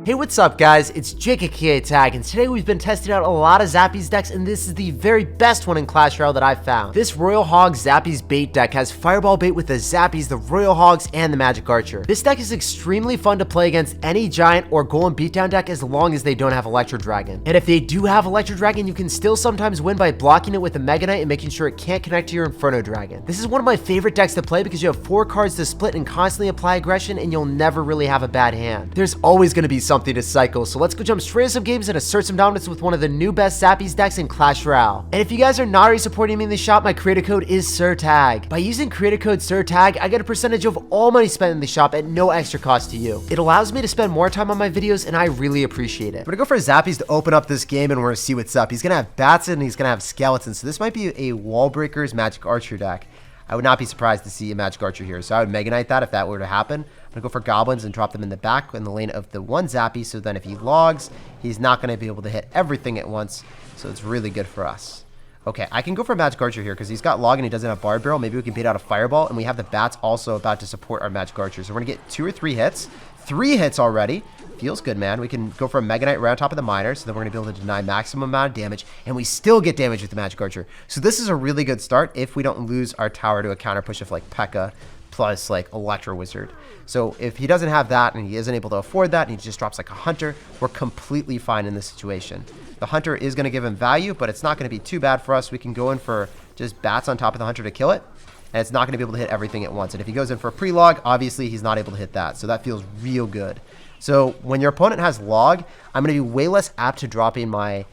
Hey, what's up guys, it's SirTagCR, and today we've been testing out a lot of Zappies decks, and this is the very best one in Clash Royale that I've found. This Royal Hogs Zappies bait deck has Fireball bait with the Zappies, the Royal Hogs, and the Magic Archer. This deck is extremely fun to play against any Giant or Golem beatdown deck as long as they don't have Electro Dragon. And if they do have Electro Dragon, you can still sometimes win by blocking it with a Mega Knight and making sure it can't connect to your Inferno Dragon. This is one of my favorite decks to play because you have 4 cards to split and constantly apply aggression, and you'll never really have a bad hand. There's always going to be something to cycle, so let's go jump straight into some games and assert some dominance with one of the new best Zappies decks in Clash Royale. And if you guys are not already supporting me in the shop, my creator code is SirTag. By using creator code SirTag, I get a percentage of all money spent in the shop at no extra cost to you. It allows me to spend more time on my videos, and I really appreciate it. I'm gonna go for Zappies to open up this game, and we're gonna see what's up. He's gonna have bats and he's gonna have skeletons, so this might be a Wall Breakers Magic Archer deck. I would not be surprised to see a Magic Archer here, so I would Mega Knight that if that were to happen. I'm going to go for Goblins and drop them in the back in the lane of the one Zappy, so then if he logs, he's not going to be able to hit everything at once, so it's really good for us. Okay, I can go for Magic Archer here because he's got log and he doesn't have Bard Barrel. Maybe we can bait out a Fireball, and we have the bats also about to support our Magic Archer. So we're going to get 2 or 3 hits. 3 hits already. Feels good, man. We can go for a Mega Knight right on top of the Miner, so then we're going to be able to deny maximum amount of damage, and we still get damage with the Magic Archer. So this is a really good start if we don't lose our tower to a counter push of like P.E.K.K.A. plus like Electro Wizard. So if he doesn't have that and he isn't able to afford that and he just drops like a Hunter, we're completely fine in this situation. The Hunter is going to give him value, but it's not going to be too bad for us. We can go in for just bats on top of the Hunter to kill it, and it's not going to be able to hit everything at once. And if he goes in for a pre-log, obviously he's not able to hit that. So that feels real good. So when your opponent has log, I'm going to be way less apt to dropping my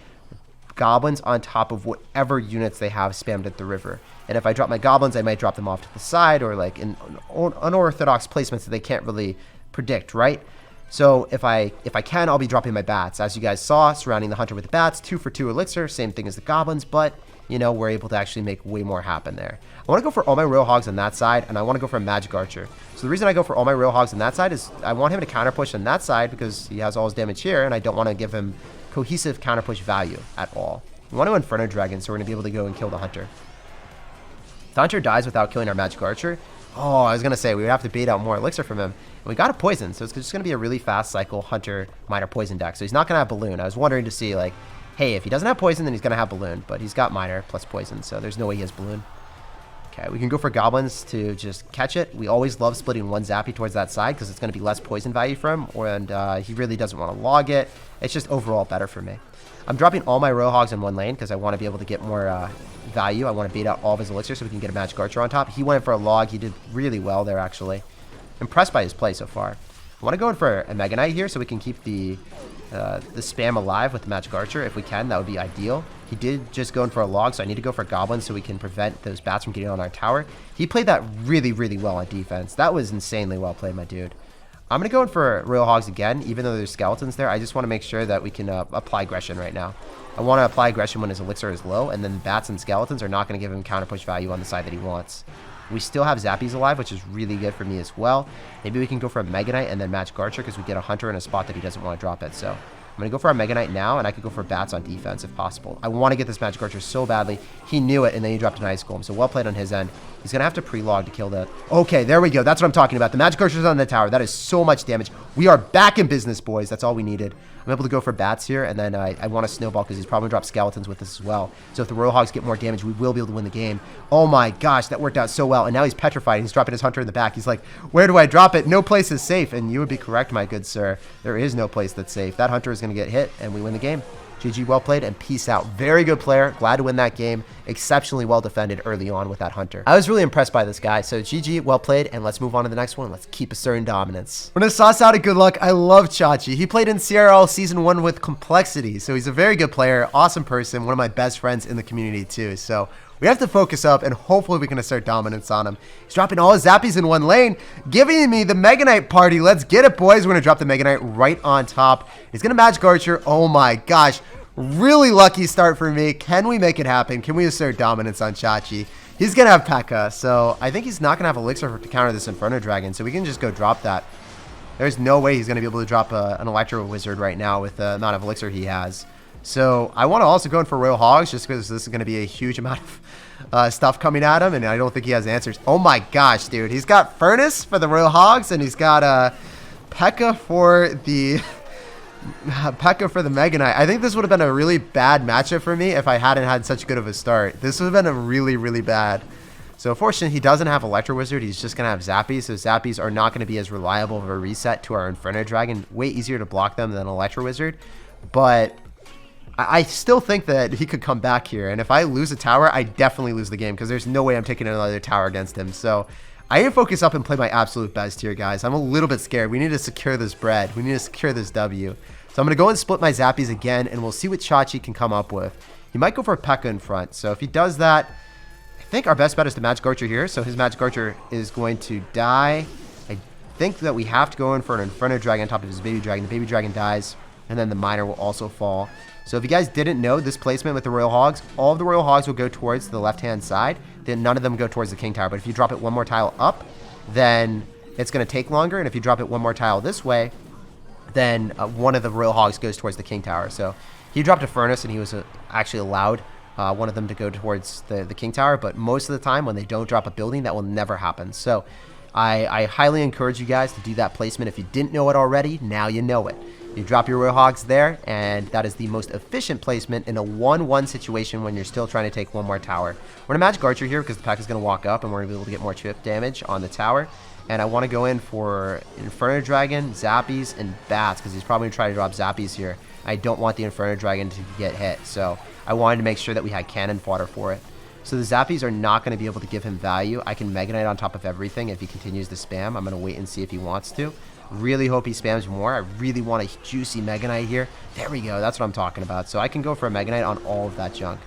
Goblins on top of whatever units they have spammed at the river. And if I drop my Goblins, I might drop them off to the side or like in unorthodox placements that they can't really predict, right? So if I can, I'll be dropping my bats. As you guys saw, surrounding the Hunter with the bats, 2 for 2 elixir, same thing as the Goblins, but you know, we're able to actually make way more happen there. I want to go for all my Royal Hogs on that side, and I want to go for a Magic Archer. So the reason I go for all my Royal Hogs on that side is I want him to counter push on that side because he has all his damage here, and I don't want to give him cohesive counter push value at all. We want to Inferno Dragon, so we're going to be able to go and kill the Hunter. If the Hunter dies without killing our Magic Archer, oh, I was going to say we would have to bait out more elixir from him. And we got a poison, so it's just going to be a really fast cycle Hunter Miner poison deck. So he's not going to have Balloon. I was wondering to see like, hey, if he doesn't have poison, then he's going to have Balloon, but he's got Miner plus poison, so there's no way he has Balloon. Okay, we can go for Goblins to just catch it. We always love splitting one Zappy towards that side because it's going to be less poison value for him, and he really doesn't want to log it. It's just overall better for me. I'm dropping all my Royal Hogs in one lane because I want to be able to get more value. I want to bait out all of his elixir so we can get a Magic Archer on top. He went in for a log. He did really well there, actually. Impressed by his play so far. I want to go in for a Mega Knight here so we can keep the spam alive with the Magic Archer. If we can, that would be ideal. He did just go in for a log, so I need to go for Goblins so we can prevent those bats from getting on our tower. He played that really, really well on defense. That was insanely well played, my dude. I'm going to go in for Royal Hogs again, even though there's skeletons there. I just want to make sure that we can apply aggression right now. I want to apply aggression when his elixir is low, and then bats and skeletons are not going to give him counter push value on the side that he wants. We still have Zappies alive, which is really good for me as well. Maybe we can go for a Mega Knight and then Magic Archer because we get a Hunter in a spot that he doesn't want to drop it. So I'm going to go for a Mega Knight now, and I could go for bats on defense if possible. I want to get this Magic Archer so badly. He knew it, and then he dropped an Ice Golem. So well played on his end. He's going to have to pre-log to kill that. Okay, there we go. That's what I'm talking about. The Magic Archer's on the tower. That is so much damage. We are back in business, boys. That's all we needed. I'm able to go for bats here, and then I want to snowball because he's probably going to drop skeletons with this as well. So if the Royal Hogs get more damage, we will be able to win the game. Oh my gosh, that worked out so well. And now he's petrified. He's dropping his Hunter in the back. He's like, where do I drop it? No place is safe. And you would be correct, my good sir. There is no place that's safe. That Hunter is going to get hit, and we win the game. GG, well played, and peace out. Very good player. Glad to win that game. Exceptionally well defended early on with that Hunter. I was really impressed by this guy. So GG, well played, and let's move on to the next one. Let's keep asserting dominance. We're going to sauce out a good luck. I love Chachi. He played in CRL Season 1 with Complexity. So he's a very good player, awesome person, one of my best friends in the community too. So we have to focus up, and hopefully we can assert dominance on him. He's dropping all his Zappies in one lane, giving me the Mega Knight party. Let's get it, boys. We're going to drop the Mega Knight right on top. He's going to Magic Archer. Oh my gosh. Really lucky start for me. Can we make it happen? Can we assert dominance on Chachi? He's going to have P.E.K.K.A., so I think he's not going to have Elixir to counter this Inferno Dragon, so we can just go drop that. There's no way he's going to be able to drop an Electro Wizard right now with the amount of Elixir he has. So I want to also go in for Royal Hogs just because this is going to be a huge amount of stuff coming at him, and I don't think he has answers. Oh my gosh, dude. He's got Furnace for the Royal Hogs, and he's got P.E.K.K.A. for the Pekka for the Mega Knight. I think this would have been a really bad matchup for me if I hadn't had such good of a start. This would have been a really, really bad. So fortunately, he doesn't have Electro Wizard. He's just going to have Zappies. So Zappies are not going to be as reliable of a reset to our Inferno Dragon. Way easier to block them than Electro Wizard. But I still think that he could come back here. And if I lose a tower, I definitely lose the game because there's no way I'm taking another tower against him. So I need to focus up and play my absolute best here, guys. I'm a little bit scared. We need to secure this bread. We need to secure this W. So I'm going to go and split my Zappies again, and we'll see what Chachi can come up with. He might go for a Pekka in front. So if he does that, I think our best bet is to Magic Archer here. So his Magic Archer is going to die. I think that we have to go in for an Inferno Dragon on top of his Baby Dragon. The Baby Dragon dies, and then the Miner will also fall. So if you guys didn't know this placement with the Royal Hogs, all of the Royal Hogs will go towards the left-hand side. Then none of them go towards the King Tower. But if you drop it one more tile up, then it's going to take longer. And if you drop it one more tile this way, then one of the Royal Hogs goes towards the King Tower. So he dropped a Furnace, and he was actually allowed one of them to go towards the King Tower. But most of the time, when they don't drop a building, that will never happen. So I highly encourage you guys to do that placement. If you didn't know it already, now you know it. You drop your Royal Hogs there, and that is the most efficient placement in a 1-1 situation when you're still trying to take one more tower. We're going to Magic Archer here because the pack is going to walk up, and we're going to be able to get more chip damage on the tower. And I want to go in for Inferno Dragon, Zappies, and Bats because he's probably going to try to drop Zappies here. I don't want the Inferno Dragon to get hit, so I wanted to make sure that we had cannon fodder for it. So the Zappies are not going to be able to give him value. I can Mega Knight on top of everything if he continues to spam. I'm going to wait and see if he wants to. Really hope he spams more. I really want a juicy Mega Knight here. There we go. That's what I'm talking about. So I can go for a Mega Knight on all of that junk.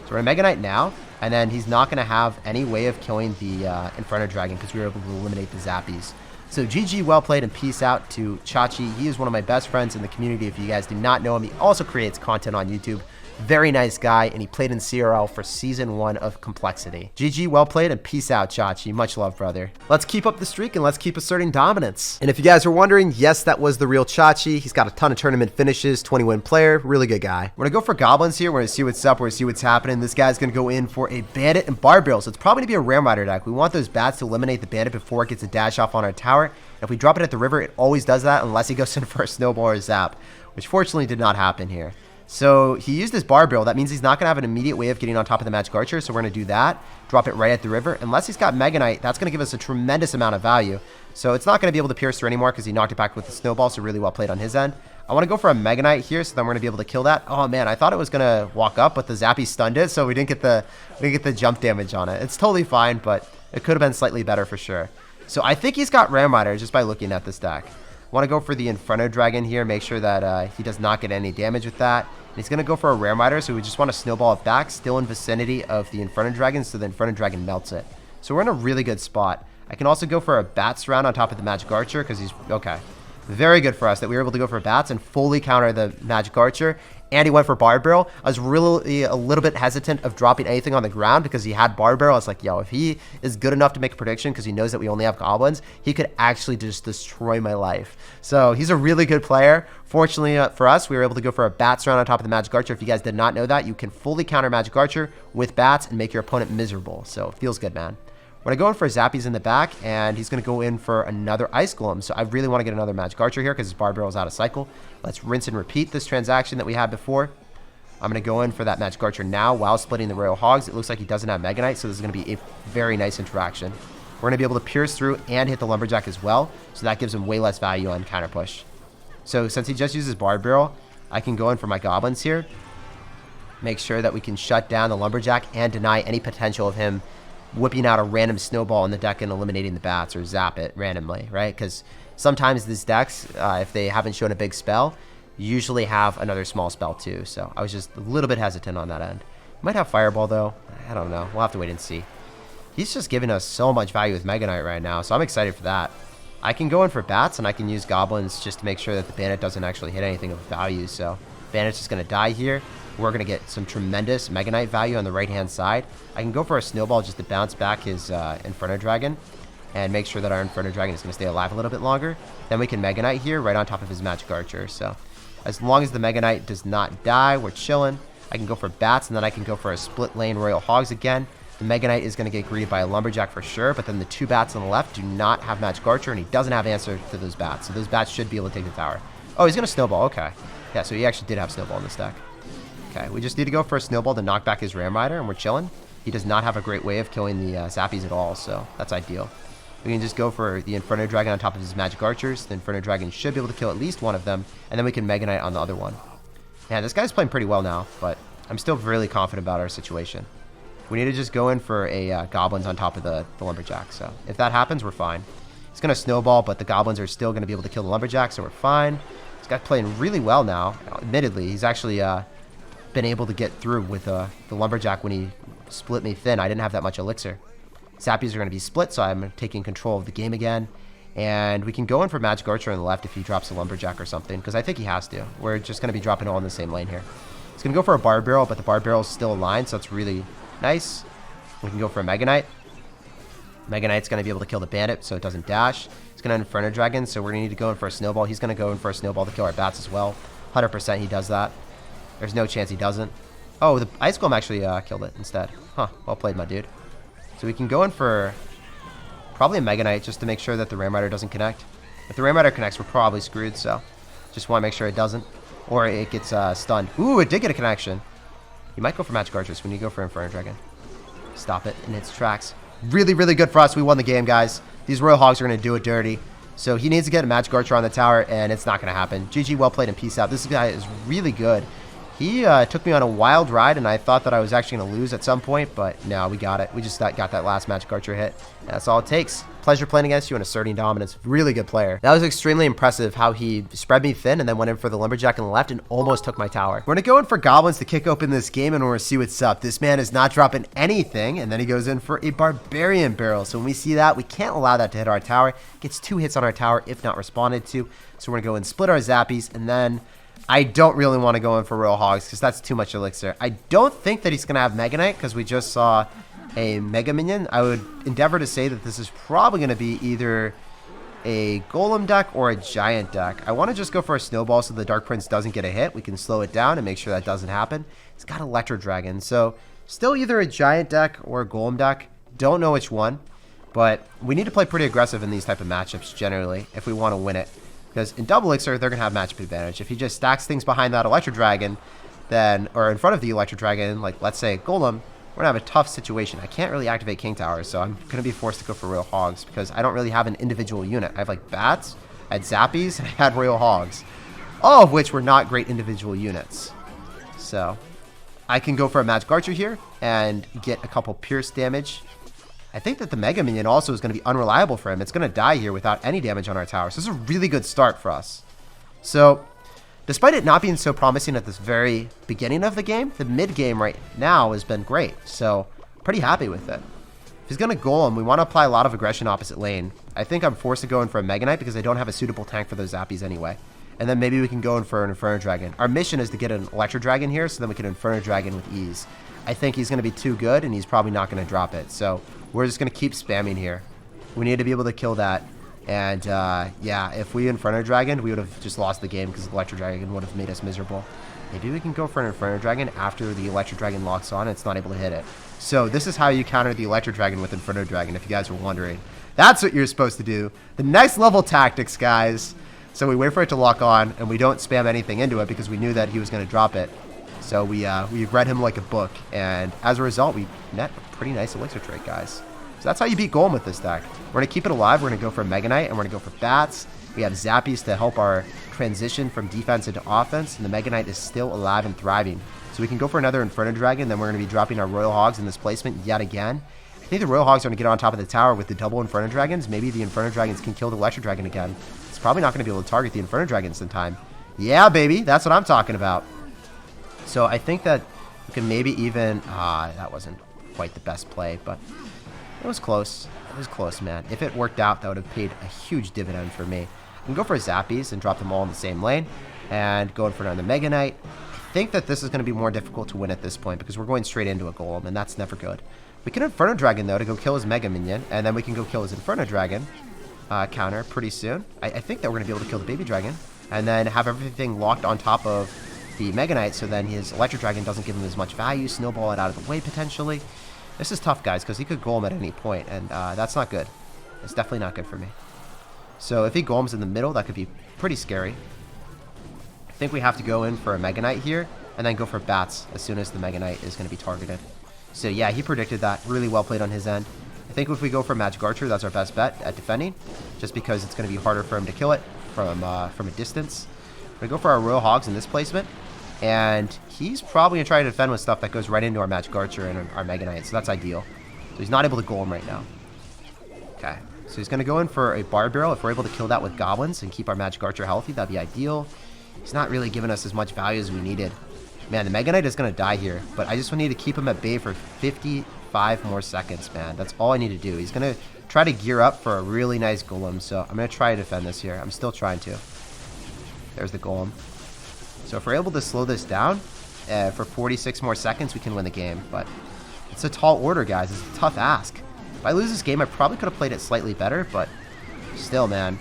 So we're going to Mega Knight now, and then he's not going to have any way of killing the Inferno Dragon because we were able to eliminate the Zappies. So GG, well played, and peace out to Chachi. He is one of my best friends in the community. If you guys do not know him, he also creates content on YouTube. Very nice guy, and he played in CRL for Season 1 of Complexity. GG, well played, and peace out, Chachi. Much love, brother. Let's keep up the streak, and let's keep asserting dominance. And if you guys are wondering, yes, that was the real Chachi. He's got a ton of tournament finishes, 20-win player, really good guy. We're going to go for Goblins here. We're going to see what's up. We're going to see what's happening. This guy's going to go in for a Bandit and Bar Barrel, so it's probably going to be a Ram Rider deck. We want those Bats to eliminate the Bandit before it gets a dash off on our tower. And if we drop it at the river, it always does that unless he goes in for a Snowball or a Zap, which fortunately did not happen here. So he used his Bar Barrel. That means he's not going to have an immediate way of getting on top of the Magic Archer. So we're going to do that. Drop it right at the river. Unless he's got Mega Knight, that's going to give us a tremendous amount of value. So it's not going to be able to pierce through anymore because he knocked it back with the Snowball. So really well played on his end. I want to go for a Mega Knight here, so then we're going to be able to kill that. Oh man, I thought it was going to walk up, but the Zappy stunned it, so we didn't get the jump damage on it. It's totally fine, but it could have been slightly better for sure. So I think he's got Ram Rider just by looking at this deck. I want to go for the Inferno Dragon here, make sure that he does not get any damage with that. And he's going to go for a Ram Rider, so we just want to snowball it back, still in vicinity of the Inferno Dragon, so the Inferno Dragon melts it. So we're in a really good spot. I can also go for a Bats round on top of the Magic Archer, because he's... okay. Very good for us that we were able to go for Bats and fully counter the Magic Archer. And he went for Bar Barrel. I was really a little bit hesitant of dropping anything on the ground because he had Bar Barrel. I was like, yo, if he is good enough to make a prediction because he knows that we only have Goblins, he could actually just destroy my life. So he's a really good player. Fortunately for us, we were able to go for a Bats round on top of the Magic Archer. If you guys did not know that, you can fully counter Magic Archer with Bats and make your opponent miserable. So it feels good, man. We're going to go in for Zappies in the back, and he's going to go in for another Ice Golem. So I really want to get another Magic Archer here because his Bar Barrel is out of cycle. Let's rinse and repeat this transaction that we had before. I'm going to go in for that Magic Archer now while splitting the Royal Hogs. It looks like he doesn't have Mega Knight, so this is going to be a very nice interaction. We're going to be able to pierce through and hit the Lumberjack as well, so that gives him way less value on counter push. So since he just uses Bar Barrel, I can go in for my Goblins here. Make sure that we can shut down the Lumberjack and deny any potential of him whipping out a random snowball in the deck and eliminating the Bats or zap it randomly, right? Because sometimes these decks, if they haven't shown a big spell, usually have another small spell too. So I was just a little bit hesitant on that end. Might have Fireball though. I don't know. We'll have to wait and see. He's just giving us so much value with Mega Knight right now, so I'm excited for that. I can go in for Bats and I can use Goblins just to make sure that the Bandit doesn't actually hit anything of value. So Bandit's just going to die here. We're going to get some tremendous Mega Knight value on the right-hand side. I can go for a Snowball just to bounce back his Inferno Dragon and make sure that our Inferno Dragon is going to stay alive a little bit longer. Then we can Mega Knight here right on top of his Magic Archer. So as long as the Mega Knight does not die, we're chilling. I can go for Bats, and then I can go for a split lane Royal Hogs again. The Mega Knight is going to get greeted by a Lumberjack for sure, but then the two Bats on the left do not have Magic Archer, and he doesn't have answer to those Bats. So those Bats should be able to take the tower. Oh, he's going to snowball. Okay. Yeah, so he actually did have snowball in this deck. Okay, we just need to go for a snowball to knock back his Ram Rider, and we're chilling. He does not have a great way of killing the Zappies at all, so that's ideal. We can just go for the Inferno Dragon on top of his Magic Archers. The Inferno Dragon should be able to kill at least one of them, and then we can Mega Knight on the other one. Man, this guy's playing pretty well now, but I'm still really confident about our situation. We need to just go in for a Goblins on top of the Lumberjack, so if that happens, we're fine. He's going to snowball, but the Goblins are still going to be able to kill the Lumberjack, so we're fine. This guy's playing really well now. Admittedly, he's actually been able to get through with the Lumberjack when he split me thin. I didn't have that much elixir. Zappies are going to be split, so I'm taking control of the game again. And we can go in for Magic Archer on the left if he drops a Lumberjack or something, because I think he has to. We're just going to be dropping all in the same lane here. He's going to go for a Barb Barrel, but the Barb Barrel is still aligned, so it's really nice. We can go for a Mega Knight. Mega Knight's going to be able to kill the Bandit, so it doesn't dash. He's going to Inferno Dragon, so we're going to need to go in for a Snowball. He's going to go in for a Snowball to kill our Bats as well. 100% he does that. There's no chance he doesn't. Oh, the Ice Golem actually killed it instead. Huh, well played, my dude. So we can go in for probably a Mega Knight just to make sure that the Ram Rider doesn't connect. If the Ram Rider connects, we're probably screwed, so just want to make sure it doesn't. Or it gets stunned. Ooh, it did get a connection. You might go for Magic Archers when you go for Inferno Dragon. Stop it in its tracks. Really, really good for us. We won the game, guys. These Royal Hogs are going to do it dirty. So he needs to get a Magic Archer on the tower, and it's not going to happen. GG, well played, and peace out. This guy is really good. He took me on a wild ride, and I thought that I was actually going to lose at some point, but no, we got it. We just got that last Magic Archer hit. That's all it takes. Pleasure playing against you and asserting dominance. Really good player. That was extremely impressive how he spread me thin and then went in for the Lumberjack on the left and almost took my tower. We're going to go in for Goblins to kick open this game, and we're going to see what's up. This man is not dropping anything, and then he goes in for a Barbarian Barrel. So when we see that, we can't allow that to hit our tower. Gets 2 hits on our tower if not responded to. So we're going to go and split our Zappies, and then I don't really want to go in for Royal Hogs because that's too much elixir. I don't think that he's going to have Mega Knight because we just saw a Mega Minion. I would endeavor to say that this is probably going to be either a Golem deck or a Giant deck. I want to just go for a Snowball so the Dark Prince doesn't get a hit. We can slow it down and make sure that doesn't happen. He's got Electro Dragon, so still either a Giant deck or a Golem deck. Don't know which one, but we need to play pretty aggressive in these type of matchups generally if we want to win it. Because in double elixir, they're going to have matchup advantage. If he just stacks things behind that Electro Dragon, then, or in front of the Electro Dragon, like let's say Golem, we're going to have a tough situation. I can't really activate King Towers, so I'm going to be forced to go for Royal Hogs because I don't really have an individual unit. I have like Bats, I had Zappies, and I had Royal Hogs. All of which were not great individual units. So I can go for a Magic Archer here and get a couple pierce damage. I think that the Mega Minion also is going to be unreliable for him. It's going to die here without any damage on our tower. So this is a really good start for us. So despite it not being so promising at this very beginning of the game, the mid game right now has been great. So pretty happy with it. If he's going to Golem, we want to apply a lot of aggression opposite lane. I think I'm forced to go in for a Mega Knight because I don't have a suitable tank for those Zappies anyway. And then maybe we can go in for an Inferno Dragon. Our mission is to get an Electro Dragon here so then we can Inferno Dragon with ease. I think he's going to be too good and he's probably not going to drop it. So we're just going to keep spamming here. We need to be able to kill that. And yeah, if we Inferno Dragon, we would have just lost the game because Electro Dragon would have made us miserable. Maybe we can go for an Inferno Dragon after the Electro Dragon locks on and it's not able to hit it. So this is how you counter the Electro Dragon with Inferno Dragon, if you guys were wondering. That's what you're supposed to do. The next level tactics, guys. So we wait for it to lock on and we don't spam anything into it because we knew that he was going to drop it. So we read him like a book, and as a result, we net a pretty nice elixir trade, guys. So that's how you beat Golem with this deck. We're going to keep it alive. We're going to go for Mega Knight, and we're going to go for Bats. We have Zappies to help our transition from defense into offense, and the Mega Knight is still alive and thriving. So we can go for another Inferno Dragon, then we're going to be dropping our Royal Hogs in this placement yet again. I think the Royal Hogs are going to get on top of the tower with the double Inferno Dragons. Maybe the Inferno Dragons can kill the Electro Dragon again. It's probably not going to be able to target the Inferno Dragons in time. Yeah, baby, that's what I'm talking about. So I think that we can maybe even... that wasn't quite the best play, but it was close. It was close, man. If it worked out, that would have paid a huge dividend for me. I can go for Zappies and drop them all in the same lane and go in for another Mega Knight. I think that this is going to be more difficult to win at this point because we're going straight into a Golem, and that's never good. We can Inferno Dragon, though, to go kill his Mega Minion, and then we can go kill his Inferno Dragon counter pretty soon. I think that we're going to be able to kill the Baby Dragon and then have everything locked on top of the Mega Knight, so then his Electro Dragon doesn't give him as much value, snowball it out of the way potentially. This is tough, guys, because he could Golem at any point, and that's not good. It's definitely not good for me. So if he Golems in the middle, that could be pretty scary. I think we have to go in for a Mega Knight here, and then go for bats as soon as the Mega Knight is going to be targeted. So yeah, he predicted that. Really well played on his end. I think if we go for Magic Archer, that's our best bet at defending, just because it's going to be harder for him to kill it from a distance. We're going to go for our Royal Hogs in this placement, and he's probably going to try to defend with stuff that goes right into our Magic Archer and our Mega Knight, so that's ideal. So he's not able to golem right now. Okay, so he's going to go in for a Bard Barrel. If we're able to kill that with goblins and keep our Magic Archer healthy, that'd be ideal. He's not really giving us as much value as we needed. Man, the Mega Knight is going to die here, but I just need to keep him at bay for 55 more seconds, man. That's all I need to do. He's going to try to gear up for a really nice golem, so I'm going to try to defend this here. I'm still trying to. There's the golem. So if we're able to slow this down for 46 more seconds, we can win the game, but it's a tall order, guys. It's a tough ask. If I lose this game, I probably could have played it slightly better, but still, man,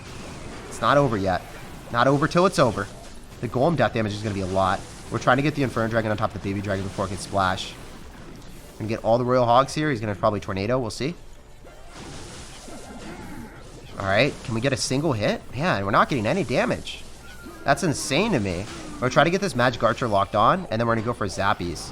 it's not over yet. Not over till it's over. The golem death damage is going to be a lot. We're trying to get the Inferno Dragon on top of the Baby Dragon before it can splash. We're going to get all the Royal Hogs here. He's going to probably Tornado. We'll see. Alright. Can we get a single hit? Man, we're not getting any damage. That's insane to me. We're going to try to get this Magic Archer locked on, and then we're going to go for Zappies.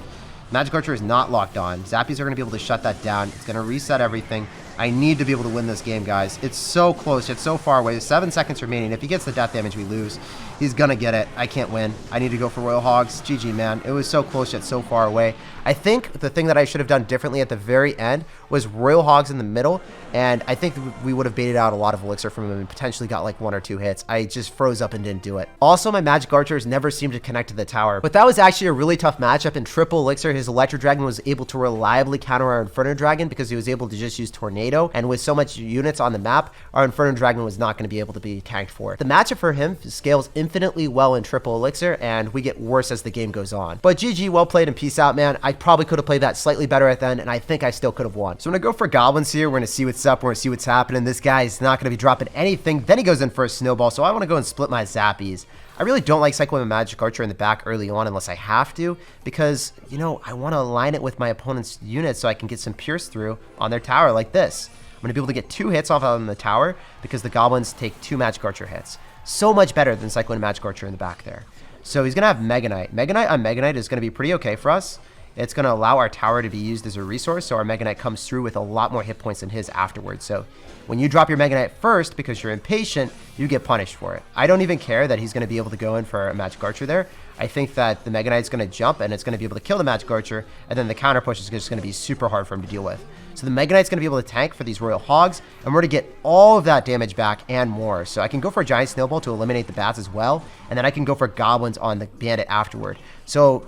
Magic Archer is not locked on. Zappies are going to be able to shut that down. It's going to reset everything. I need to be able to win this game, guys. It's so close. It's so far away. 7 seconds remaining. If he gets the death damage, we lose. He's going to get it. I can't win. I need to go for Royal Hogs. GG, man. It was so close yet so far away. I think the thing that I should have done differently at the very end was Royal Hogs in the middle, and I think we would have baited out a lot of Elixir from him and potentially got like 1 or 2 hits. I just froze up and didn't do it. Also, my Magic Archers never seemed to connect to the tower, but that was actually a really tough matchup. In triple Elixir, his Electro Dragon was able to reliably counter our Inferno Dragon because he was able to just use Tornado, and with so much units on the map, our Inferno Dragon was not going to be able to be tanked for it. The matchup for him scales infinitely well in triple Elixir, and we get worse as the game goes on. But GG, well played and peace out, man. I probably could have played that slightly better at the end, and I think I still could have won. So I'm going to go for Goblins here. We're going to see what's up. We're going to see what's happening. This guy is not going to be dropping anything. Then he goes in for a Snowball, so I want to go and split my Zappies. I really don't like cycling a Magic Archer in the back early on unless I have to, because, you know, I want to align it with my opponent's units so I can get some Pierce through on their tower like this. I'm going to be able to get 2 hits off on the tower because the Goblins take 2 Magic Archer hits. So much better than cycling a Magic Archer in the back there. So he's going to have Mega Knight. Mega Knight on Mega Knight is going to be pretty okay for us. It's going to allow our tower to be used as a resource, so our Mega Knight comes through with a lot more hit points than his afterwards. So when you drop your Mega Knight first because you're impatient, you get punished for it. I don't even care that he's going to be able to go in for a Magic Archer there. I think that the Mega Knight's going to jump and it's going to be able to kill the Magic Archer, and then the counter push is just going to be super hard for him to deal with. So the Mega Knight's going to be able to tank for these Royal Hogs, and we're going to get all of that damage back and more. So I can go for a Giant Snowball to eliminate the bats as well, and then I can go for Goblins on the Bandit afterward. So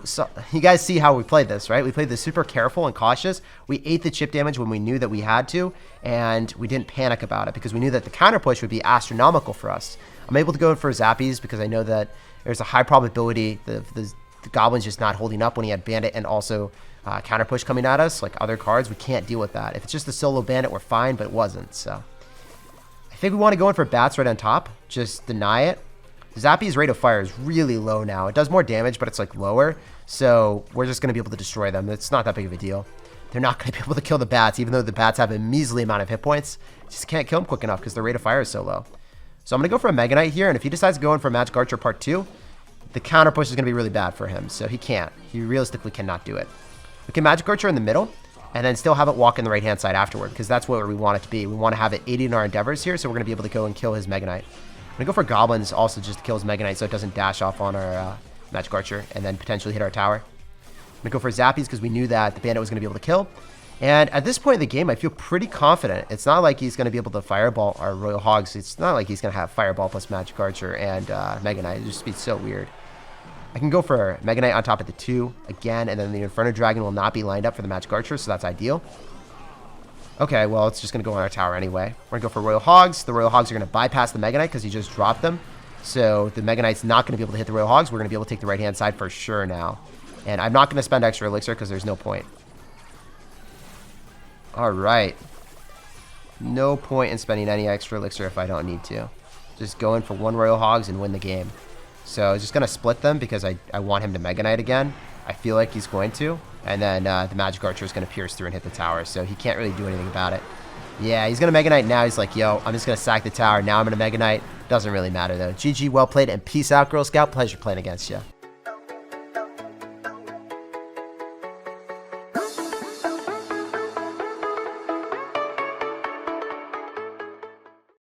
you guys see how we played this, right? We played this super careful and cautious. We ate the chip damage when we knew that we had to, and we didn't panic about it because we knew that the counter push would be astronomical for us. I'm able to go in for Zappies because I know that there's a high probability the Goblin's just not holding up when he had Bandit and also counter push coming at us like other cards. We can't deal with that. If it's just a solo Bandit, we're fine, but it wasn't. So I think we want to go in for bats right on top. Just deny it. Zappy's rate of fire is really low now. It does more damage, but it's like lower. So we're just going to be able to destroy them. It's not that big of a deal. They're not going to be able to kill the bats, even though the bats have a measly amount of hit points. Just can't kill them quick enough because the rate of fire is so low. So I'm going to go for a Mega Knight here, and if he decides to go in for Magic Archer Part 2, the counter push is going to be really bad for him. So he can't. He realistically cannot do it. We can Magic Archer in the middle, and then still have it walk in the right-hand side afterward, because that's what we want it to be. We want to have it aiding our endeavors here, so we're going to be able to go and kill his Mega Knight. I'm going to go for Goblins also just to kill his Mega Knight so it doesn't dash off on our Magic Archer and then potentially hit our tower. I'm going to go for Zappies because we knew that the Bandit was going to be able to kill. And at this point in the game, I feel pretty confident. It's not like he's going to be able to Fireball our Royal Hogs. It's not like he's going to have Fireball plus Magic Archer and Mega Knight. It just be so weird. I can go for Mega Knight on top of the 2 again, and then the Inferno Dragon will not be lined up for the Magic Archer, so that's ideal. Okay, well, it's just going to go on our tower anyway. We're going to go for Royal Hogs. The Royal Hogs are going to bypass the Mega Knight because he just dropped them. So the Mega Knight's not going to be able to hit the Royal Hogs. We're going to be able to take the right-hand side for sure now. And I'm not going to spend extra Elixir because there's no point. All right. No point in spending any extra Elixir if I don't need to. Just go in for 1 Royal Hogs and win the game. So I'm just going to split them because I want him to Mega Knight again. I feel like he's going to. And then the Magic Archer is going to pierce through and hit the tower. So he can't really do anything about it. Yeah, he's going to Mega Knight now. He's like, yo, I'm just going to sack the tower. Now I'm going to Mega Knight. Doesn't really matter though. GG, well played, and peace out, Girl Scout. Pleasure playing against you.